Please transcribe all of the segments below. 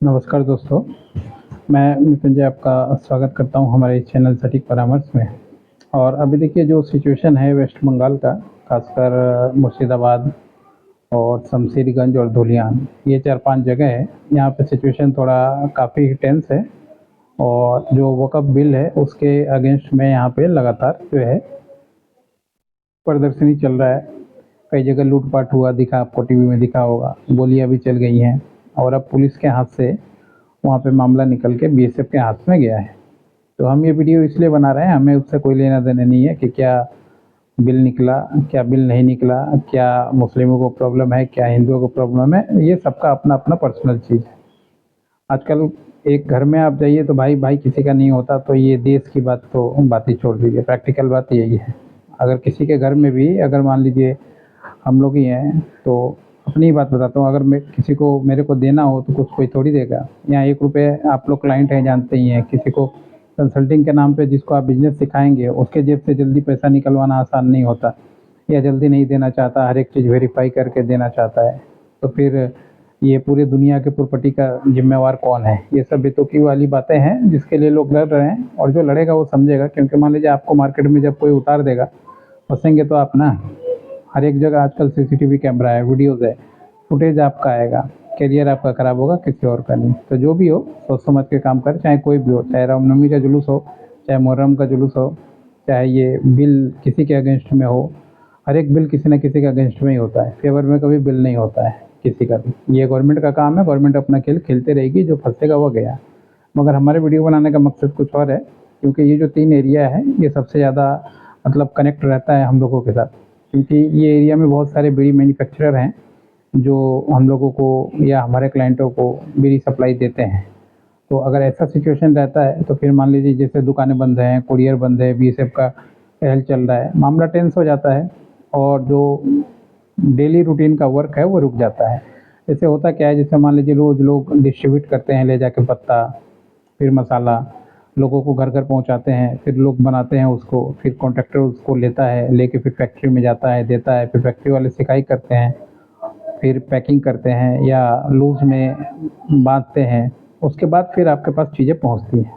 नमस्कार दोस्तों, मैं मृत्युंजय आपका स्वागत करता हूं हमारे इस चैनल सटीक परामर्श में। और अभी देखिए जो सिचुएशन है वेस्ट बंगाल का, खासकर मुर्शिदाबाद और शमशेरगंज और धुलियान, ये 4-5 जगह है। यहाँ पे सिचुएशन थोड़ा काफ़ी टेंस है और जो वक़्फ़ बिल है उसके अगेंस्ट में यहाँ पे लगातार जो है प्रदर्शनी चल रहा है। कई जगह लूट-पाट हुआ दिखा, आपको टीवी में दिखा होगा, गोलियाँ भी चल गई हैं और अब पुलिस के हाथ से वहाँ पे मामला निकल के बीएसएफ के हाथ में गया है। तो हम ये वीडियो इसलिए बना रहे हैं, हमें उससे कोई लेना-देना नहीं है कि क्या बिल निकला, क्या बिल नहीं निकला, क्या मुस्लिमों को प्रॉब्लम है, क्या हिंदुओं को प्रॉब्लम है, ये सबका अपना-अपना पर्सनल चीज़ है। आजकल एक घर में आप जाइए तो भाई-भाई किसी का नहीं होता, तो ये देश की बात तो बात ही छोड़ दीजिए, प्रैक्टिकल बात यही है। अगर किसी के घर में भी अगर मान लीजिए हम लोग ही हैं, तो अपनी ही बात बताता हूँ, अगर मैं किसी को मेरे को देना हो तो कुछ कोई थोड़ी देगा। यहाँ ₹1 आप लोग क्लाइंट हैं, जानते ही हैं, किसी को कंसल्टिंग के नाम पे जिसको आप बिज़नेस सिखाएँगे, उसके जेब से जल्दी पैसा निकलवाना आसान नहीं होता या जल्दी नहीं देना चाहता, हर एक चीज़ वेरीफ़ाई करके देना चाहता है। तो फिर ये पूरी दुनिया के प्रॉपर्टी का ज़िम्मेवार कौन है? ये सब बेतुकी वाली बातें हैं जिसके लिए लोग लड़ रहे हैं और जो लड़ेगा वो समझेगा, क्योंकि मान लीजिए आपको मार्केट में जब कोई उतार देगा, फँसेंगे तो आप ना। हर एक जगह आजकल सीसीटीवी कैमरा है, वीडियोज़ है, फुटेज आपका आएगा, करियर आपका ख़राब होगा, किसी और का नहीं। तो जो भी हो सोच समझ के काम करें, चाहे कोई भी हो, चाहे रामनवमी का जुलूस हो, चाहे मुहर्रम का जुलूस हो, चाहे ये बिल किसी के अगेंस्ट में हो। हर एक बिल किसी न किसी के अगेंस्ट में ही होता है, फेवर में कभी बिल नहीं होता है किसी का भी। ये गवर्नमेंट का काम है, गवर्नमेंट अपना खेल खेलते रहेगी, जो फँसेगा वो गया। मगर हमारे वीडियो बनाने का मकसद कुछ और है, क्योंकि ये जो 3 एरिया है ये सबसे ज़्यादा मतलब कनेक्ट रहता है हम लोगों के साथ, क्योंकि ये एरिया में बहुत सारे बीड़ी मैन्युफैक्चरर हैं जो हम लोगों को या हमारे क्लाइंटों को बीड़ी सप्लाई देते हैं। तो अगर ऐसा सिचुएशन रहता है तो फिर मान लीजिए जैसे दुकानें बंद हैं, कुरियर बंद है, बीएसएफ का टहल चल रहा है, मामला टेंस हो जाता है और जो डेली रूटीन का वर्क है वो रुक जाता है। इससे होता क्या है, जैसे मान लीजिए रोज़ लोग डिस्ट्रीब्यूट करते हैं ले जाके पत्ता, फिर मसाला, लोगों को घर-घर पहुँचाते हैं, फिर लोग बनाते हैं उसको, फिर कॉन्ट्रैक्टर उसको लेता है, लेके फिर फैक्ट्री में जाता है, देता है, फिर फैक्ट्री वाले सिकाई करते हैं, फिर पैकिंग करते हैं या लूज़ में बाँधते हैं, उसके बाद फिर आपके पास चीज़ें पहुँचती हैं।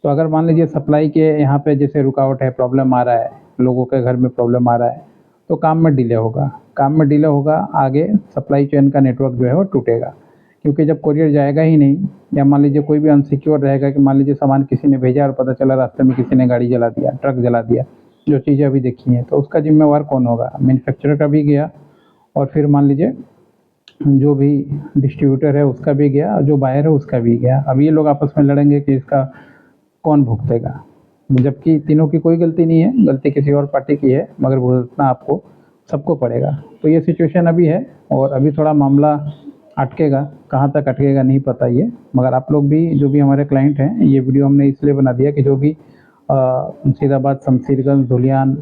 तो अगर मान लीजिए सप्लाई के यहाँ पे जैसे रुकावट है, प्रॉब्लम आ रहा है, लोगों के घर में प्रॉब्लम आ रहा है, तो काम में डिले होगा। काम में डिले होगा, आगे सप्लाई चेन का नेटवर्क जो है वो टूटेगा। क्योंकि जब कोरियर जाएगा ही नहीं, या मान लीजिए कोई भी अनसिक्योर रहेगा कि मान लीजिए सामान किसी ने भेजा और पता चला रास्ते में किसी ने गाड़ी जला दिया, ट्रक जला दिया, जो चीज़ें अभी देखी हैं, तो उसका ज़िम्मेवार कौन होगा? मैन्युफैक्चरर का भी गया और फिर मान लीजिए जो भी डिस्ट्रीब्यूटर है उसका भी गया और जो बायर है उसका भी गया। अब ये लोग आपस में लड़ेंगे कि इसका कौन भुगतेगा? जबकि तीनों की कोई गलती नहीं है, गलती किसी और पार्टी की है, मगर भुगतना आपको सबको पड़ेगा। तो ये सिचुएशन अभी है और अभी थोड़ा मामला अटकेगा, कहाँ तक अटकेगा नहीं पता ये। मगर आप लोग भी, जो भी हमारे क्लाइंट हैं, ये वीडियो हमने इसलिए बना दिया कि जो भी मुर्शिदाबाद, शमशेरगंज, धुलियान,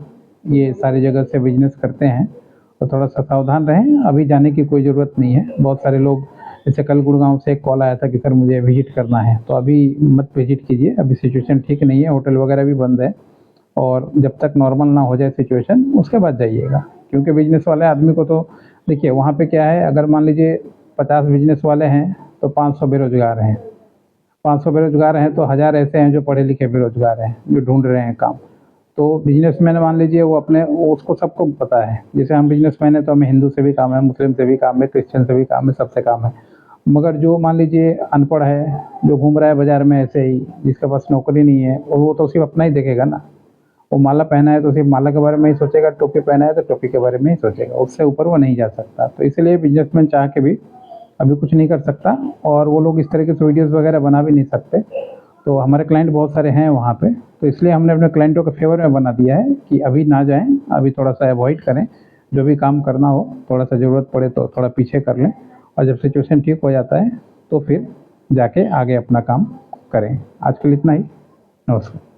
ये सारी जगह से बिज़नेस करते हैं, तो थोड़ा-सा सावधान रहें। अभी जाने की कोई ज़रूरत नहीं है। बहुत सारे लोग, जैसे कल गुड़गाँव से एक कॉल आया था कि सर मुझे विज़िट करना है, तो अभी मत विज़िट कीजिए, अभी सिचुएशन ठीक नहीं है, होटल वगैरह भी बंद है और जब तक नॉर्मल ना हो जाए सिचुएशन, उसके बाद जाइएगा। क्योंकि बिज़नेस वाले आदमी को तो देखिए वहाँ पे क्या है, अगर मान लीजिए 50 बिज़नेस वाले हैं तो 500 बेरोज़गार हैं। 500 बेरोज़गार हैं तो 1000 ऐसे हैं जो पढ़े-लिखे बेरोज़गार हैं, जो ढूँढ रहे हैं काम। तो बिज़नेसमैन मान लीजिए वो उसको सबको पता है। जैसे हम बिज़नेसमैन हैं तो हमें हिंदू से भी काम है, मुस्लिम से भी काम है, क्रिश्चियन से भी काम है, सबसे काम है। मगर जो मान लीजिए अनपढ़ है, जो घूम रहा है बाज़ार में ऐसे ही, जिसके पास नौकरी नहीं है, और वो तो सिर्फ़ अपना ही देखेगा ना। वो माला पहना है तो सिर्फ़ माला के बारे में ही सोचेगा, टोपी पहना है तो टोपी के बारे में ही सोचेगा, उससे ऊपर वो नहीं जा सकता। तो इसलिए बिज़नेसमैन चाह के भी अभी कुछ नहीं कर सकता और वो लोग इस तरीके से वीडियोज़ वगैरह बना भी नहीं सकते। तो हमारे क्लाइंट बहुत सारे हैं वहाँ पे, तो इसलिए हमने अपने क्लाइंटों के फ़ेवर में बना दिया है कि अभी ना जाएँ, अभी थोड़ा-सा अवॉइड करें। जो भी काम करना हो, थोड़ा-सा ज़रूरत पड़े तो थोड़ा पीछे कर लें और जब सिचुएशन ठीक हो जाता है, तो फिर जाके आगे अपना काम करें। आज के लिए इतना ही। नमस्कार।